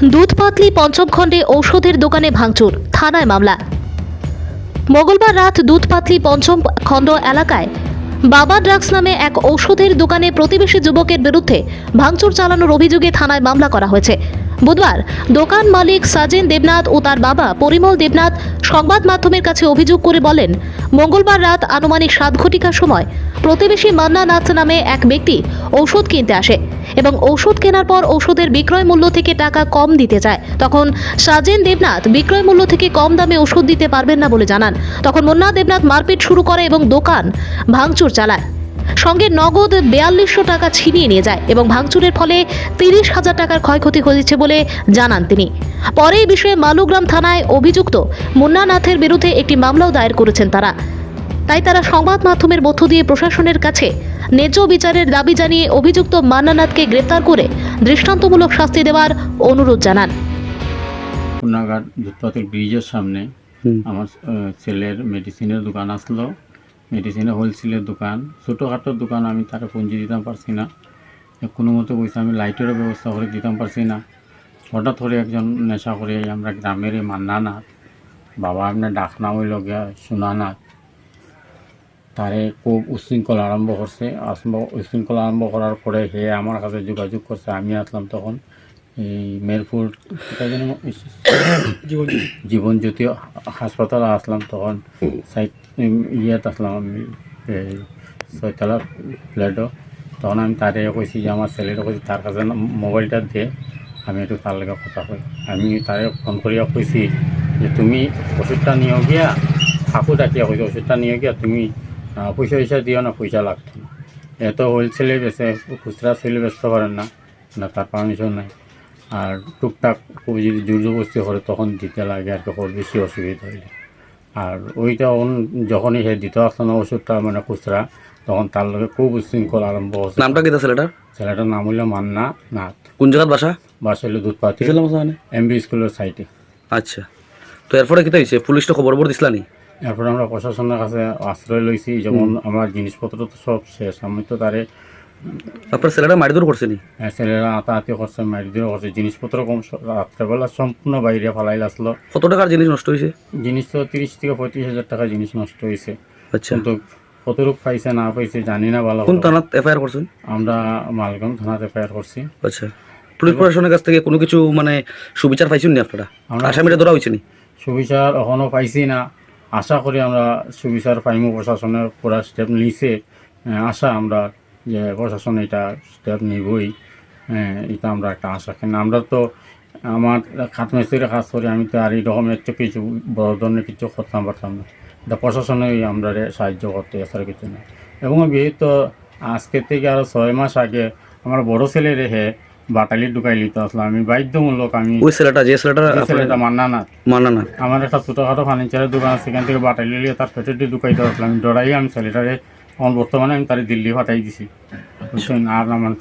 দুধপাতলি পঞ্চম খণ্ডে ঔষধের দোকানে ভাঙচুর, থানায় মামলা। মঙ্গলবার রাত দুধপাতলি পঞ্চম খণ্ড এলাকায় বাবা ড্রাগস নামে এক ঔষধের দোকানে প্রতিবেশী যুবকের বিরুদ্ধে ভাঙচুর চালানোর অভিযোগে থানায় মামলা করা হয়েছে। বুধবার দোকান মালিক সাজেন দেবনাথ ও তার বাবা পরিমল দেবনাথ সংবাদ মাধ্যমের কাছে অভিযোগ করে বলেন, মঙ্গলবার রাত আনুমানিক 7 ঘটিকার সময় প্রতিবেশী মান্না নাথ নামে এক ব্যক্তি ঔষধ কিনতে আসে এবং ঔষধ কেনার পর ঔষধের বিক্রয় মূল্য থেকে টাকা কম দিতে চায়। তখন সাজেন দেবনাথ বিক্রয় মূল্য থেকে কম দামে ওষুধ দিতে পারবেন না বলে জানান। তখন মুন্না দেবনাথ মারপিট শুরু করে এবং দোকান ভাঙচুর চালায়। সঙ্গে নগদ 4200 টাকা ছিনিয়ে নিয়ে যায় এবং ভাঙচুরের ফলে 30,000 টাকার ক্ষয়ক্ষতি হয়েছে বলে জানান তিনি। পরে এই বিষয়ে মালুগ্রাম থানায় অভিযুক্ত মুন্না নাথের বিরুদ্ধে একটি মামলাও দায়ের করেছেন তারা। তাই তারা সংবাদ মাধ্যমের মধ্য দিয়ে প্রশাসনের কাছে ন্যায্য বিচারের দাবি জানিয়ে অভিযুক্ত মান্না নাথকে গ্রেপ্তার করে দৃষ্টান্তমূলক শাস্তি দেওয়ার অনুরোধ জানান। পুনাঘাট দুধপাতল ব্রিজের সামনে আমার ছেলের মেডিসিনের দোকান আসলো, মেডিসিনের হোলসেলের দোকান, ছোটোখাটো দোকান। আমি তারা পুঁজি দিতাম পারছি না, কোনো মতো পয়সা আমি লাইটেরও ব্যবস্থা করে দিতাম পারছি না। হঠাৎ করে একজন নেশা করে আমরা গ্রামের মান্না নাথ, বাবা আপনার ডাকনা হইল গিয়া সোনা নাথ, তারে খুব উশৃঙ্খল আরম্ভ করছে। উশৃঙ্খল আরম্ভ করার পরে হে আমার কাছে যোগাযোগ করছে। আমি আসলাম তখন এই মেরপুর জীবনজ্যোতি হাসপাতালে আসলাম। তখন ইয়েত আসলাম আমি ছয়তলা ফ্ল্যাটও। তখন আমি তারে কইছি যে আমার ছেলেটা কইছি তার কাছে মোবাইলটা দিয়ে আমি একটু তার লগে কথা কই। আমি তারে ফোন করিয়া কইছি যে তুমি ওষুধটা নিয়ে গিয়া ঠাকুর ডাকিয়া কইছি ওষুধটা নিয়ে গিয়া তুমি পয়সা দিও না, পয়সা লাগতো না। এত হোলসেলে বেছে, খুচরা সেলে বেচতে পারেন না, তার পারমিশন নাই। আর টুকটাক যদি জোরজবস্তি করে তখন দিতে লাগে আর কি, বেশি অসুবিধা হইলে। আর ওইটা যখনই সে দিতে আসলো না ওষুধটা মানে খুচরা, তখন তার লগে খুব উশৃঙ্খল আরম্ভ হচ্ছে। নামটা কি ছেলেটার নাম হইল মান্না নাথ। কোন জায়গার বাসা? বাসা হইল দুধপাতি এমবি স্কুলের সাইডে। আচ্ছা, তো এরপরে কি হয়েছে? পুলিশটা খবর দিছিলা নি? এরপরে আমরা প্রশাসনের কাছে আশ্রয় লইছি, যেমন আমার জিনিসপত্র তো সব শেষ। আমি তো তারে আপনার ছেলেটা মারধর করছে নি? হ্যাঁ, ছেলেরা আতাহাতি করছে, মারধর করছে। জিনিসপত্র কম রাত্রেবেলা সম্পূর্ণ বাইরে ফালাই আসলো। কত টাকার জিনিস নষ্ট হয়েছে? জিনিস তো 30 থেকে 35,000 টাকা জিনিস নষ্ট হয়েছে। আচ্ছা, কিন্তু কতটুক পাইছে না পাইছে জানি না। ভালো কোন থানাত এফআইআর করছেন? আমরা মালগাম থানাতে এফআইআর করছি। আচ্ছা, পুলিশ প্রশাসনের কাছ থেকে কোনো কিছু মানে সুবিচার পাইছেন নি আপনারা? আসামিটা ধরা হয়েছে নি? সুবিচার এখনও পাইছি না, আশা করি আমরা সুবিচার পাইমু। প্রশাসনের পুরা স্টেপ নিছে, আশা আমরা যে প্রশাসন এটা স্টেপ নিবই। এটা আমরা একটা আশা। কেন আমরা তো আমার খাতমেস্ত্রির কাজ করি, আমি তো আর এই রকমের তো কিছু বড় ধরনের কিছু করতাম পারতাম না। এটা প্রশাসনেই আমরা সাহায্য করতে, এছাড়া কিছু না। এবং তো আজকের থেকে আরও 6 মাস আগে আমার বড় ছেলে রেখে বাটালি ঢুকাই লিতে আসলাম। আমি বাধ্যমূলক আমি ওই ছেলেটা মান্না নাথ আমার একটা ছোটোখাটো ফার্নিচারের দোকান আছে, সেখান থেকে বাটালি লিয়ে তার পেটেটি ঢুকাইতে আসলাম। আমি ডরাই আমি ছেলেটারে এখন বর্তমানে আমি তার দিল্লি পাঠাই দিছি। আর আমার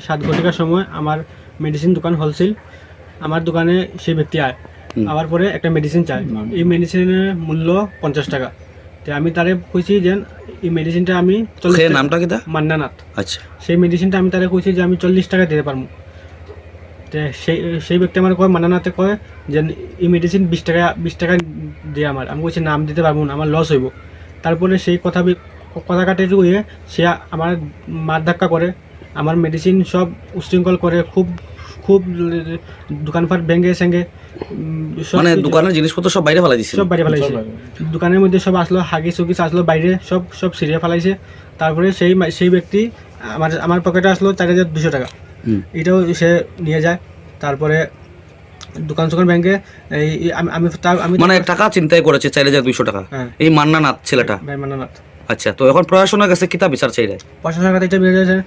7 ঘটিকার সময় আমার মেডিসিন দোকান হোলসেল, আমার দোকানে সেই ব্যক্তি আয় আবার পরে একটা মেডিসিন চায়। এই মেডিসিনের মূল্য 50 টাকা। তো আমি তারে কইছি যে এই মেডিসিনটা আমি নামটা কি? মান্না নাথ। আচ্ছা, সেই মেডিসিনটা আমি তারে কইছি যে আমি 40 টাকা দিতে পারবো। তো সেই ব্যক্তি আমার কয়, মান্না নাথে কয় যে এই মেডিসিন 20 টাকা দিয়ে আমার। আমি কইছি নাম দিতে পারবো না, আমার লস হইব। তারপরে সেই কথা কাটে হয়ে সে আমার মার ধাক্কা করে, আমার মেডিসিন সব উশৃঙ্খল করে, খুব দোকানপাট ভেঙে সেঙ্গে, মানে দোকানের জিনিসপত্র সব বাইরে ফেলাই দিছে। সব বাইরে ফেলাইছে। দোকানের মধ্যে সব আসলো, হাগিস আসলো বাইরে, সব সিরিয়া ফেলাইছে। তারপরে সেই ব্যক্তি আমার পকেটে আসলো 4,200 টাকা, এটাও সে নিয়ে যায়। তারপরে দোকান ভেঙে আমি মানে টাকা চিন্তাই করেছে 4,200 টাকা। এই মান্না নাথ ছেলেটা? মান্না নাথ। আচ্ছা, তো এখন প্রশাসনের কাছে কিতা বিচার চাই? প্রশাসনের কাছে এটা বিচার,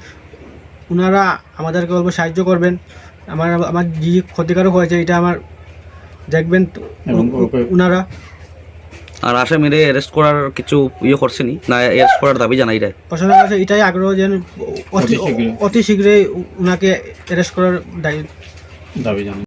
ওনারা আমাদেরকে অল্প সাহায্য করবেন। আমার যে ক্ষতিকারক হয়েছে এটা আমার দেখবেন ওনারা। আর আসামিরে অ্যারেস্ট করার কিছু করছেনি না? অ্যারেস্ট করার দাবি জানাই দেয় প্রশাসনের কাছে এটাই আগ্রহ যেন অতি শীঘ্রই ওনাকে অ্যারেস্ট করার দাবি জানাই।